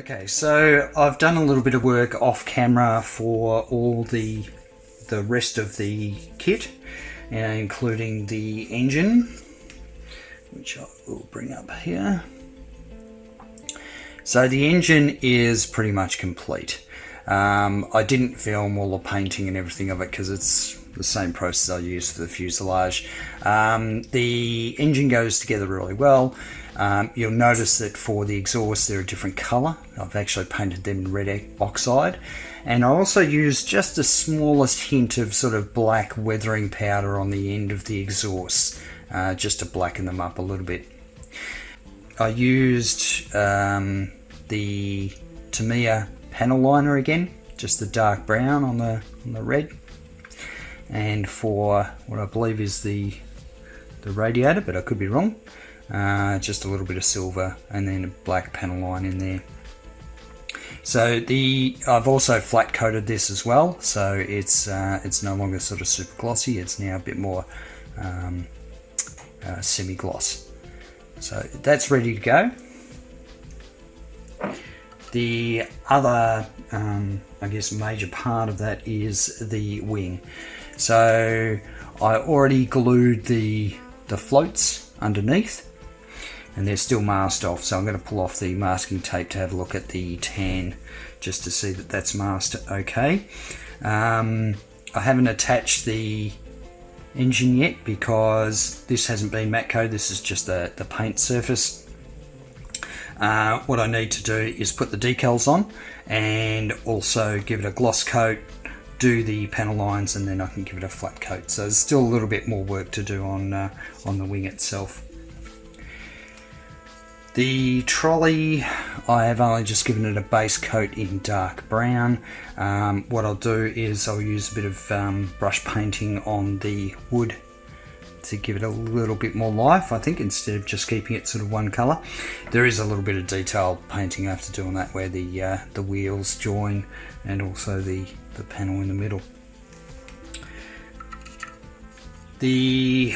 Okay, so I've done a little bit of work off camera for all the rest of the kit, including the engine, which I will bring up here. So the engine is pretty much complete. I didn't film all the painting and everything of it because it's the same process I used for the fuselage. The engine goes together really well. You'll notice that for the exhaust they're a different colour. I've actually painted them in red oxide, and I also used just the smallest hint of sort of black weathering powder on the end of the exhaust, just to blacken them up a little bit. I used the Tamiya panel liner again, just the dark brown on the red, and for what I believe is the radiator, but I could be wrong, just a little bit of silver and then a black panel line in there. So I've also flat coated this as well, so it's no longer sort of super glossy, it's now a bit more semi-gloss. So that's ready to go. The other I guess major part of that is the wing. So I already glued the floats underneath, and they're still masked off, so I'm going to pull off the masking tape to have a look at the tan just to see that that's masked okay. I haven't attached the engine yet because this hasn't been matte coated, this is just the paint surface. What I need to do is put the decals on and also give it a gloss coat, do the panel lines, and then I can give it a flat coat. So there's still a little bit more work to do on the wing itself. The trolley, I have only just given it a base coat in dark brown. What I'll do is I'll use a bit of brush painting on the wood to give it a little bit more life, I think, instead of just keeping it sort of one colour. There is a little bit of detail painting I have to do on that, where the wheels join and also the panel in the middle. The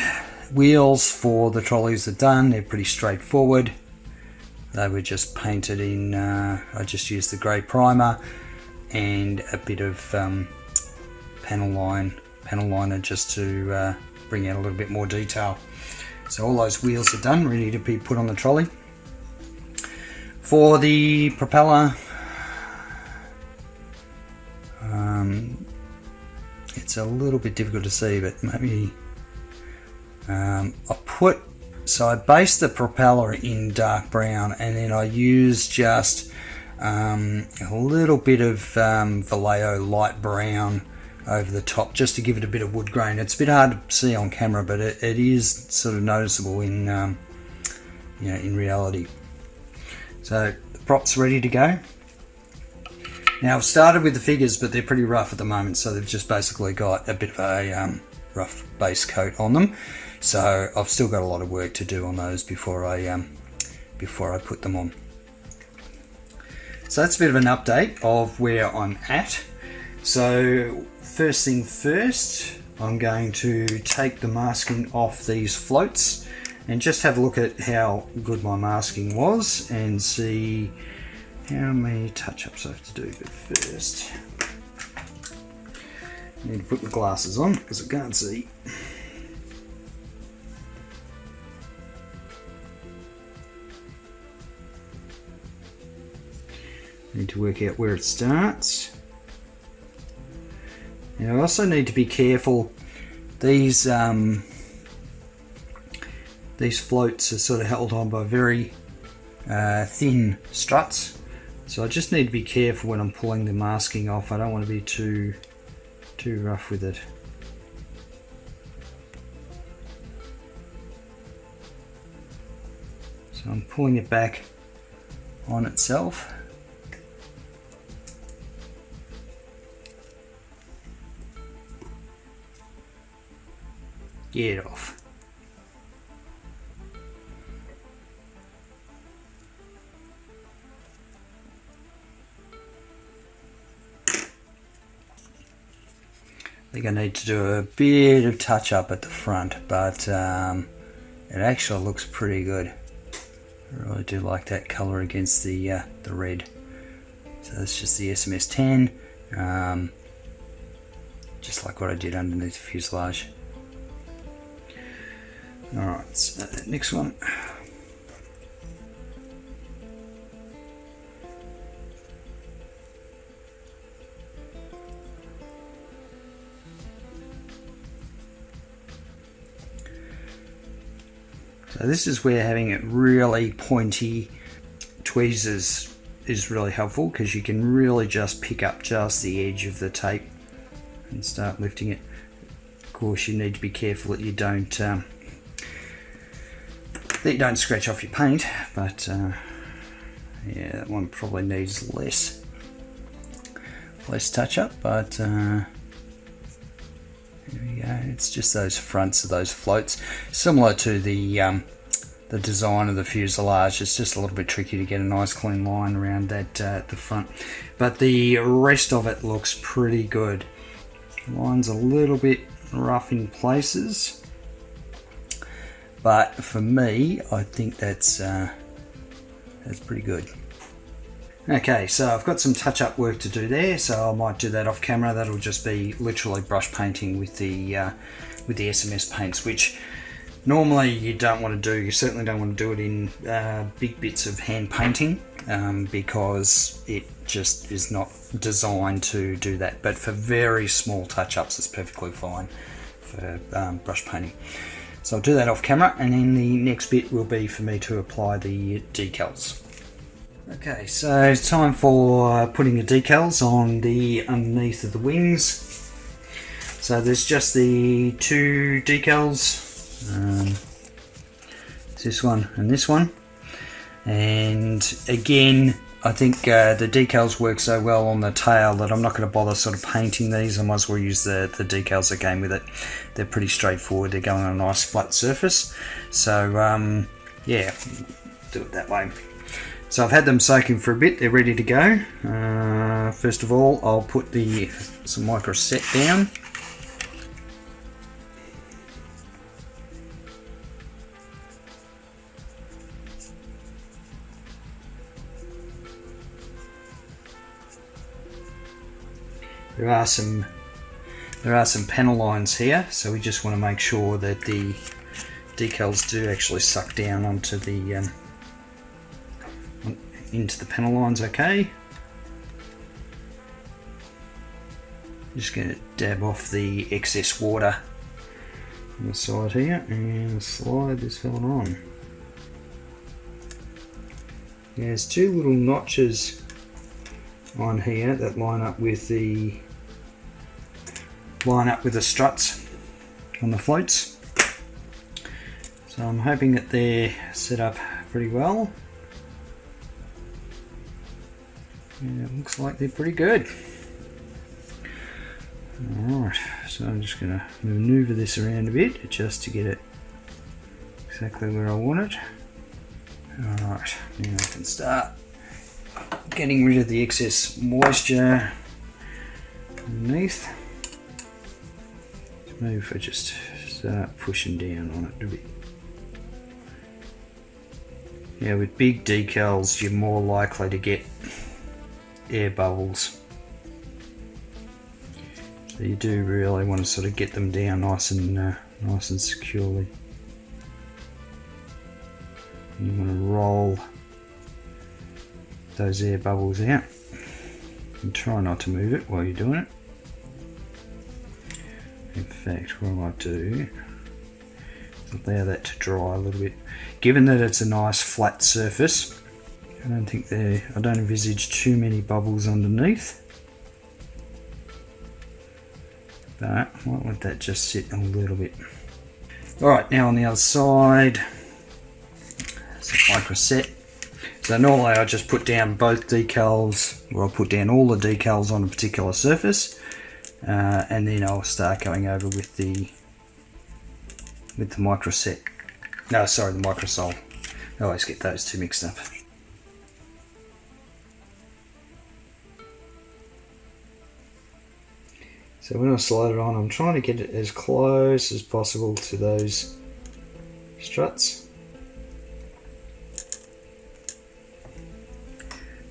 wheels for the trolleys are done, they're pretty straightforward. They were just painted in, I just used the grey primer and a bit of panel liner just to bring out a little bit more detail. So all those wheels are done, ready to be put on the trolley. For the propeller, it's a little bit difficult to see, but maybe so I based the propeller in dark brown, and then I used just a little bit of Vallejo light brown over the top just to give it a bit of wood grain. It's a bit hard to see on camera, but it is sort of noticeable in in reality. So the prop's ready to go. Now I've started with the figures, but they're pretty rough at the moment, so they've just basically got a bit of a rough base coat on them. So I've still got a lot of work to do on those before I put them on. So that's a bit of an update of where I'm at. So first thing first, I'm going to take the masking off these floats and just have a look at how good my masking was and see how many touch-ups I have to do. But first, I need to put my glasses on because I can't see. Need to work out where it starts. Now I also need to be careful. These floats are sort of held on by very thin struts, so I just need to be careful when I'm pulling the masking off. I don't want to be too rough with it. So I'm pulling it back on itself. Get it off. I think I need to do a bit of touch up at the front, but it actually looks pretty good. I really do like that colour against the red. So that's just the SMS10, just like what I did underneath the fuselage. Alright, so next one. So this is where having it really pointy tweezers is really helpful, because you can really just pick up just the edge of the tape and start lifting it. Of course, you need to be careful that you don't scratch off your paint, but yeah, that one probably needs less touch up, but there we go. It's just those fronts of those floats, similar to the design of the fuselage. It's just a little bit tricky to get a nice clean line around that the front, but the rest of it looks pretty good. Line's a little bit rough in places, but for me, I think that's pretty good. Okay, so I've got some touch-up work to do there, so I might do that off camera. That'll just be literally brush painting with the SMS paints, which normally you don't want to do. You certainly don't want to do it in big bits of hand painting, because it just is not designed to do that. But for very small touch-ups, it's perfectly fine for brush painting. So I'll do that off camera, and then the next bit will be for me to apply the decals. Okay, so it's time for putting the decals on the underneath of the wings. So there's just the two decals, this one and this one, and again I think the decals work so well on the tail that I'm not going to bother sort of painting these. I might as well use the decals that came with it. They're pretty straightforward, they're going on a nice flat surface, so yeah, do it that way. So I've had them soaking for a bit, they're ready to go. First of all, I'll put some micro set down. There are some panel lines here, so we just want to make sure that the decals do actually suck down onto the into the panel lines. Okay, just going to dab off the excess water on the side here and slide this fella on. There's two little notches on here that line up with the struts on the floats, so I'm hoping that they're set up pretty well. Yeah, it looks like they're pretty good. Alright, so I'm just going to maneuver this around a bit just to get it exactly where I want it. Alright, now I can start getting rid of the excess moisture underneath. Maybe if I just start pushing down on it a bit. Yeah, with big decals you're more likely to get air bubbles, so you do really want to sort of get them down nice and securely. And you want to roll those air bubbles out and try not to move it while you're doing it. In fact, what I might do is allow that to dry a little bit. Given that it's a nice flat surface, I don't envisage too many bubbles underneath, but I might let that just sit a little bit. Alright, now on the other side, some micro set. So normally I just put down both decals, or I'll put down all the decals on a particular surface, and then I'll start going over with the micro set. No, sorry, the microsol. I always get those two mixed up. So when I slide it on, I'm trying to get it as close as possible to those struts.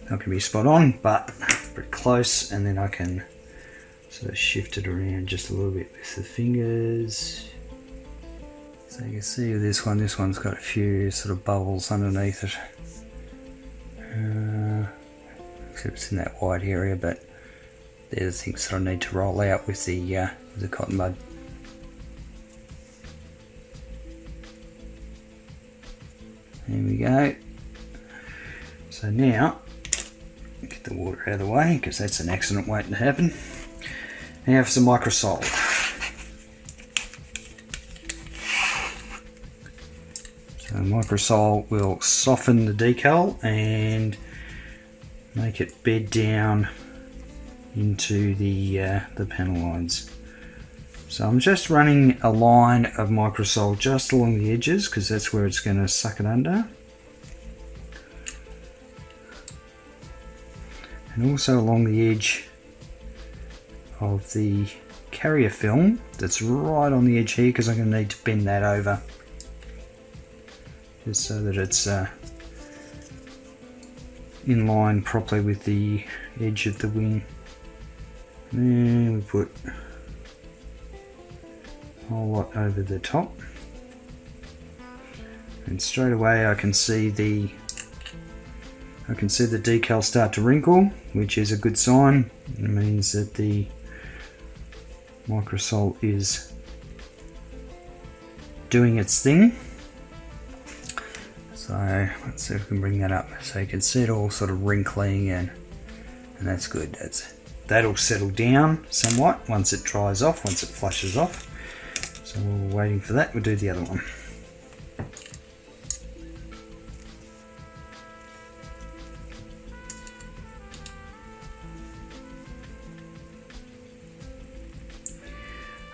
Not going to be spot on, but pretty close, and then I can sort of shift it around just a little bit with the fingers. So you can see with this one's got a few sort of bubbles underneath it. Except it's in that white area, but they're the things that I need to roll out with the cotton bud. There we go. So now, get the water out of the way, because that's an accident waiting to happen. Now for some microsol. So microsol will soften the decal and make it bed down into the panel lines. So I'm just running a line of microsol just along the edges, because that's where it's going to suck it under. And also along the edge of the carrier film that's right on the edge here, because I'm going to need to bend that over just so that it's in line properly with the edge of the wing. Then we put a whole lot over the top, and straight away I can see the decal start to wrinkle, which is a good sign. It means that the microsol is doing its thing. So let's see if we can bring that up, so you can see it all sort of wrinkling, and that's good. That'll settle down somewhat once it dries off, once it flushes off. So while we're waiting for that, we'll do the other one.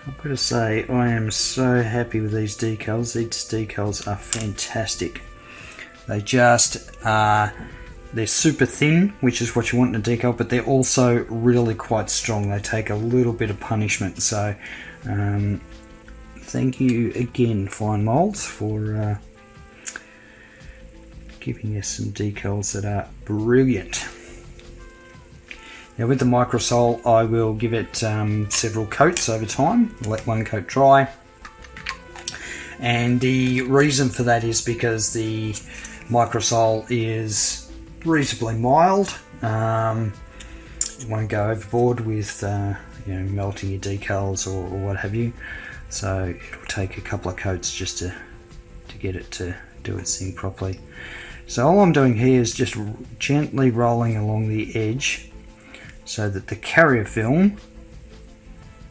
I've got to say, I am so happy with these decals. These decals are fantastic. They just they're super thin, which is what you want in a decal, but they're also really quite strong. They take a little bit of punishment. So thank you again, FineMolds, for giving us some decals that are brilliant. Now with the microsol, I will give it several coats over time. Let one coat dry. And the reason for that is because the microsol is reasonably mild. You won't go overboard with melting your decals or what have you. So it'll take a couple of coats just to get it to do its thing properly. So all I'm doing here is just gently rolling along the edge, so that the carrier film,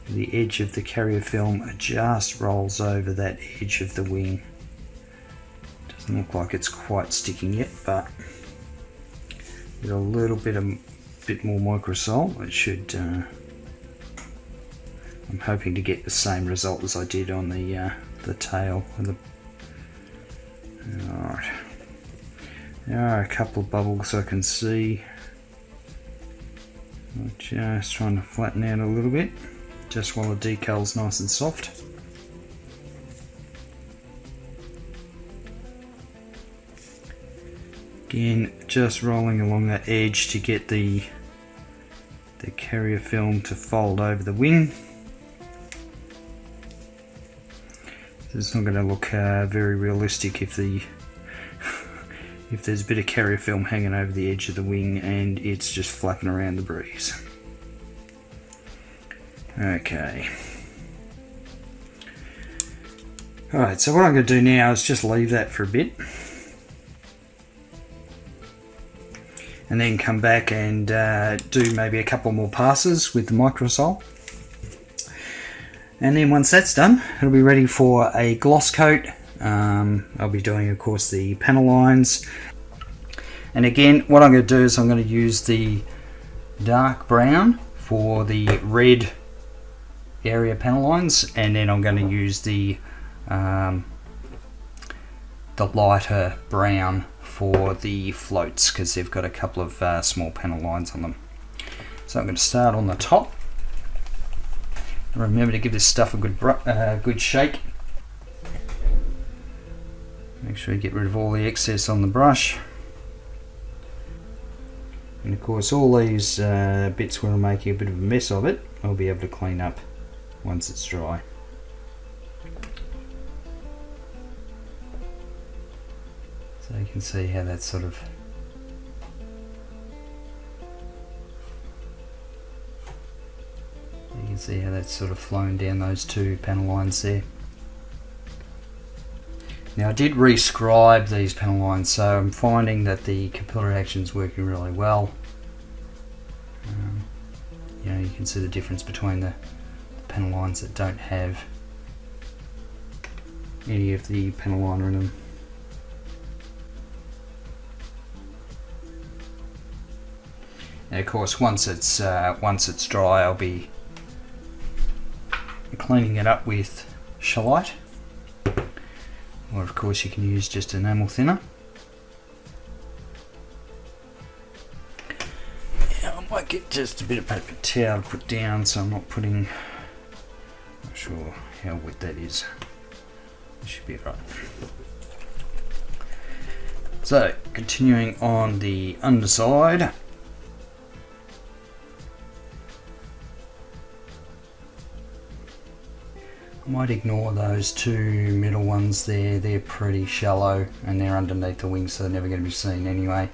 the edge of the carrier film just rolls over that edge of the wing. Doesn't look like it's quite sticking yet, but with a little bit more microsol, it should. I'm hoping to get the same result as I did on the tail. Alright, there are a couple of bubbles I can see. I'm just trying to flatten out a little bit, just while the decal's nice and soft. Again, just rolling along that edge to get the carrier film to fold over the wing. It's not going to look very realistic if there's a bit of carrier film hanging over the edge of the wing and it's just flapping around the breeze. Okay. Alright, so what I'm going to do now is just leave that for a bit. And then come back and do maybe a couple more passes with the microsol. And then once that's done, it'll be ready for a gloss coat. I'll be doing, of course, the panel lines. And again, what I'm going to do is I'm going to use the dark brown for the red area panel lines, and then I'm going to use the lighter brown for the floats, because they've got a couple of small panel lines on them. So I'm going to start on the top. Remember to give this stuff a good shake. Make sure you get rid of all the excess on the brush. And of course all these bits where I'm making a bit of a mess of it, I'll be able to clean up once it's dry. So you can see how that's sort of flown down those two panel lines there. Now I did rescribe these panel lines, so I'm finding that the capillary action is working really well. You know, you can see the difference between the panel lines that don't have any of the panel liner in them. And of course, once it's dry, I'll be cleaning it up with shellac, or of course you can use just enamel thinner. Yeah, I might get just a bit of paper towel to put down so I'm not putting, not sure how wet that is. It should be right. So continuing on the underside, I might ignore those two middle ones there. They're pretty shallow and they're underneath the wing, so they're never going to be seen anyway.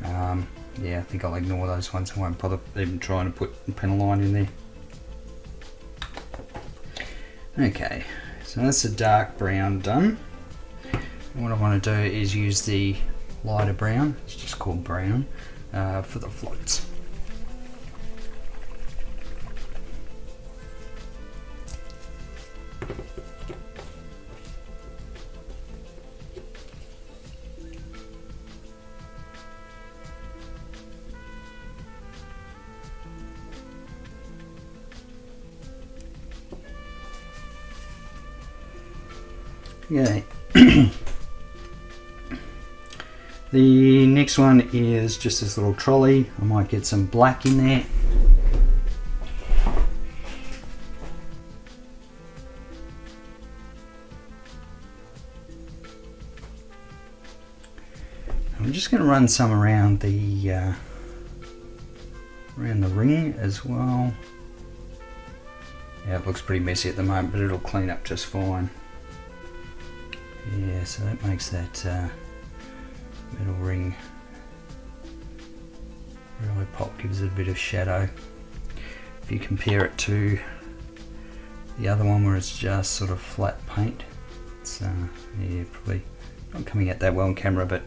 Yeah, I think I'll ignore those ones. I won't bother even trying to put a panel line in there. Okay, so that's the dark brown done. And what I want to do is use the lighter brown, it's just called brown, for the floats. Okay. The next one is just this little trolley. I might get some black in there. I'm just going to run some around the ring as well. Yeah, it looks pretty messy at the moment, but it'll clean up just fine. Yeah, so that makes that middle ring really pop, gives it a bit of shadow. If you compare it to the other one where it's just sort of flat paint, it's yeah, probably not coming out that well on camera, but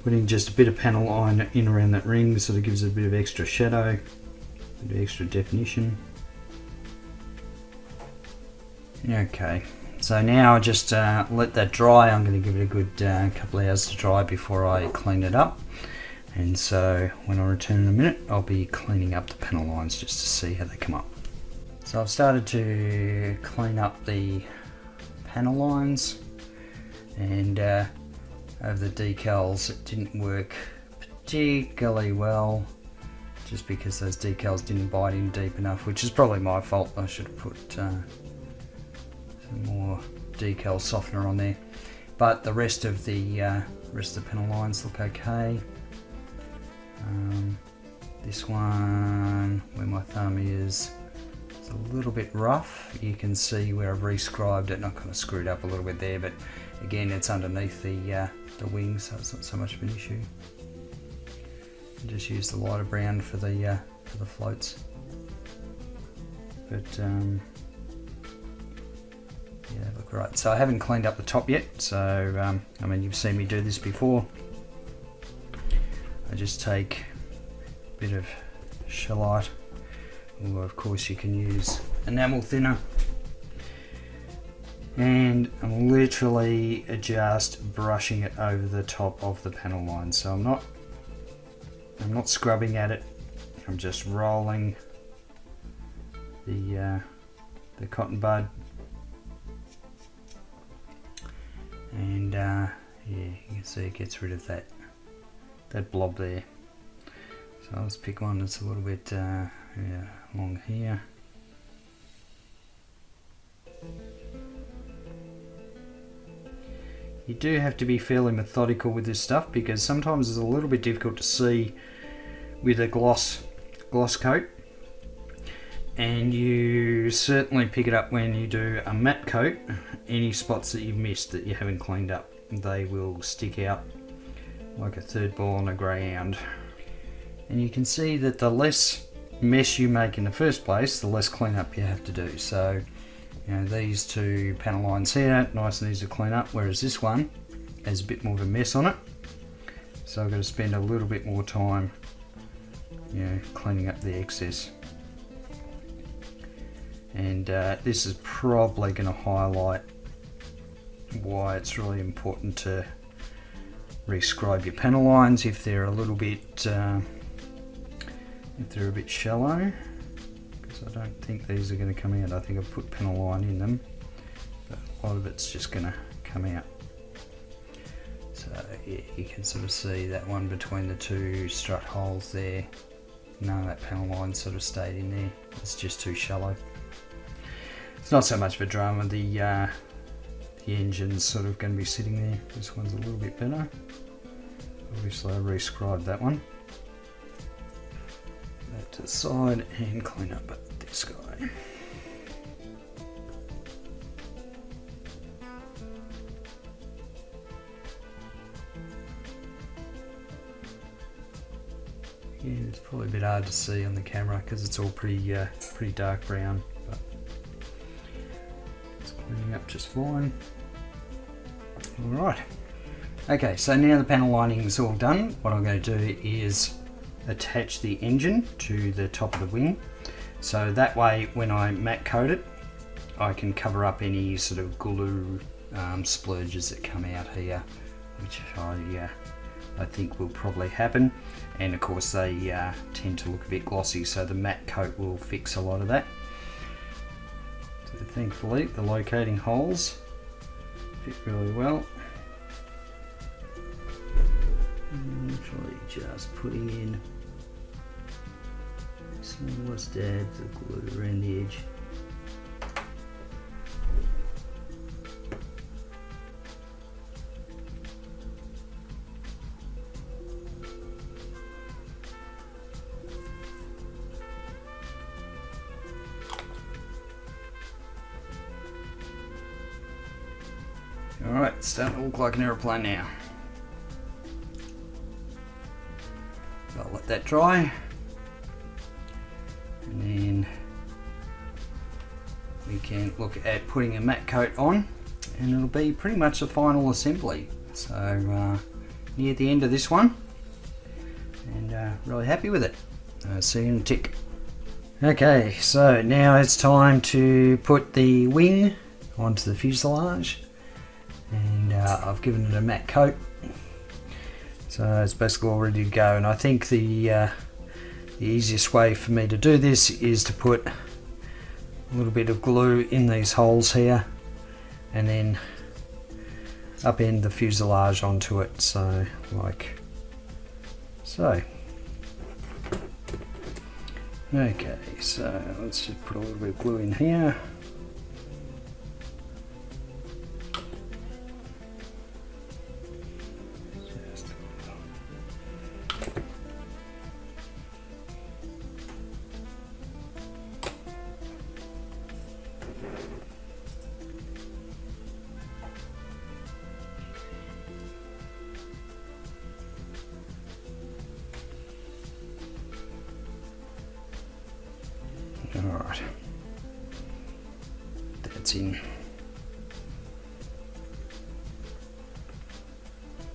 putting just a bit of panel line in around that ring sort of gives it a bit of extra shadow, a bit of extra definition. Okay, so now I just let that dry. I'm going to give it a good couple of hours to dry before I clean it up. And so when I return in a minute, I'll be cleaning up the panel lines just to see how they come up. So I've started to clean up the panel lines, and over the decals it didn't work particularly well, just because those decals didn't bite in deep enough, which is probably my fault. I should have put some more decal softener on there, but the rest of the panel lines look okay. This one where my thumb is, it's a little bit rough. You can see where I've rescribed it and I kind of screwed up a little bit there, but again it's underneath the wing, so it's not so much of an issue. And just use the lighter brown for the floats, but yeah, look right. So I haven't cleaned up the top yet, so I mean, you've seen me do this before. I just take a bit of shellac, or of course you can use enamel thinner, and I'm literally just brushing it over the top of the panel line. So I'm not scrubbing at it, I'm just rolling the cotton bud. And yeah, you can see it gets rid of that blob there. So let's pick one that's a little bit yeah, along here. You do have to be fairly methodical with this stuff because sometimes it's a little bit difficult to see with a gloss coat, and you certainly pick it up when you do a matte coat. Any spots that you've missed that you haven't cleaned up, they will stick out like a third ball on a ground. And you can see that the less mess you make in the first place, the less cleanup you have to do. So, you know, these two panel lines here, nice and easy to clean up, whereas this one has a bit more of a mess on it. So I've got to spend a little bit more time, you know, cleaning up the excess. And this is probably going to highlight why it's really important to rescribe your panel lines if they're a little bit if they're a bit shallow, because I don't think these are going to come out. I think I've put panel line in them, but a lot of it's just going to come out. So yeah, you can sort of see that one between the two strut holes there. None of that panel line sort of stayed in there. It's just too shallow. It's not so much of a drama. The engine's sort of going to be sitting there. This one's a little bit better. Obviously I rescribed that one. That to the side and clean up this guy. Yeah, it's probably a bit hard to see on the camera because it's all pretty dark brown, but it's cleaning up just fine. Alright, okay, so now the panel lining is all done. What I'm going to do is attach the engine to the top of the wing, so that way when I matte coat it, I can cover up any sort of glue splurges that come out here, which I think will probably happen. And of course they tend to look a bit glossy, so the matte coat will fix a lot of that. So thankfully the locating holes fit really well. And literally just putting in smallest dabs of glue around the edge. Alright, it's starting to look like an aeroplane now. So I'll let that dry. And then we can look at putting a matte coat on, and it'll be pretty much the final assembly. So near the end of this one, and really happy with it. See you in a tick. Okay, so now it's time to put the wing onto the fuselage. And I've given it a matte coat, so it's basically all ready to go. And I think the easiest way for me to do this is to put a little bit of glue in these holes here and then upend the fuselage onto it, so like so. Okay, so let's just put a little bit of glue in here. Alright, that's in.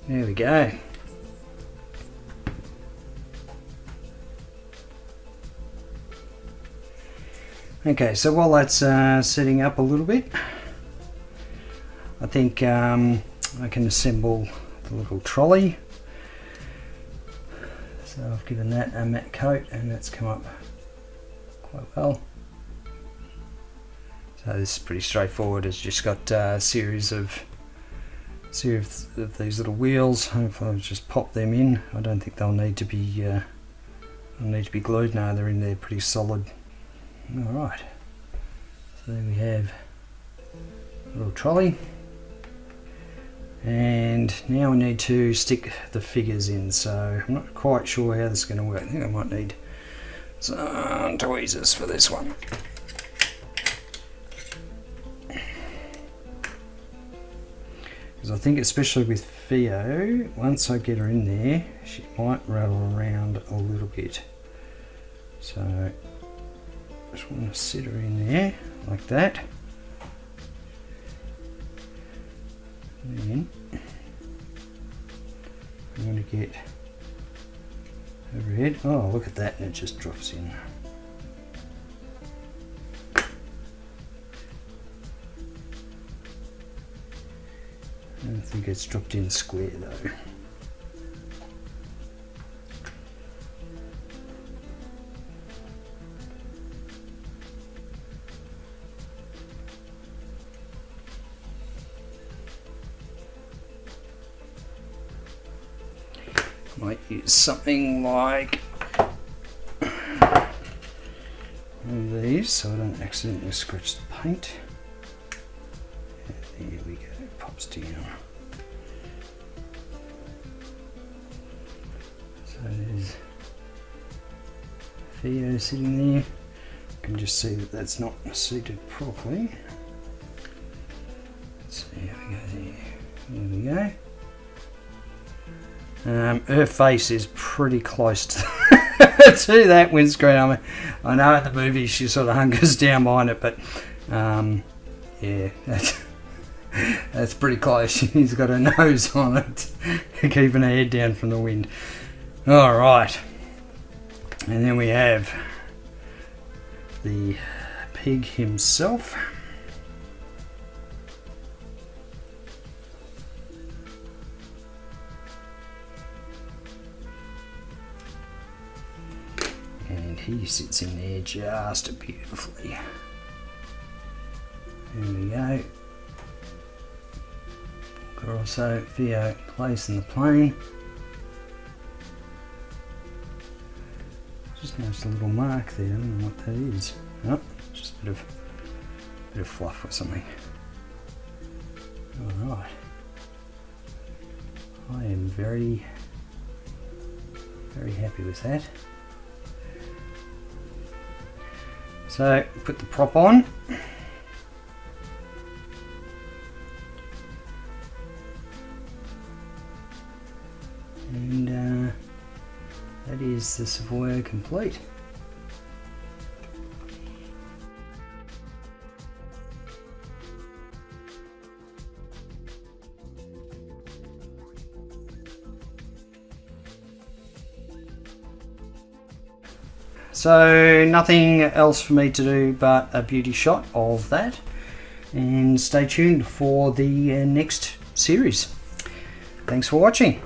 There we go. Okay, so while that's setting up a little bit, I think I can assemble the little trolley. So I've given that a matte coat and that's come up quite well. So this is pretty straightforward. It's just got a series of these little wheels. Hopefully I'll just pop them in. I don't think they'll need to be glued. No, they're in there pretty solid. Alright, so there we have a little trolley, And now we need to stick the figures in, so I'm not quite sure how this is going to work. I think I might need some tweezers for this one. Because I think, especially with Theo, once I get her in there, she might rattle around a little bit. So I just want to sit her in there like that. And then I'm going to get overhead. Oh, look at that, and it just drops in. I don't think it's dropped in square though. Might use something like one of these so I don't accidentally scratch the paint. And there we go, it pops down. So there's Theo sitting there. You can just see that that's not seated properly. Let's see how we go there. There we go. Her face is pretty close to, to that windscreen. I know in the movie she sort of hunkers down behind it, but yeah, that's pretty close. She's got her nose on it, keeping her head down from the wind. All right, and then we have the pig himself. And he sits in there just beautifully. There we go. Porco Rosso, Theo place in the plane. Just noticed a little mark there. I don't know what that is. Oh, just a bit of fluff or something. All right. I am very, very happy with that. So put the prop on. And that is the Savoia complete. So nothing else for me to do but a beauty shot of that, and stay tuned for the next series. Thanks for watching.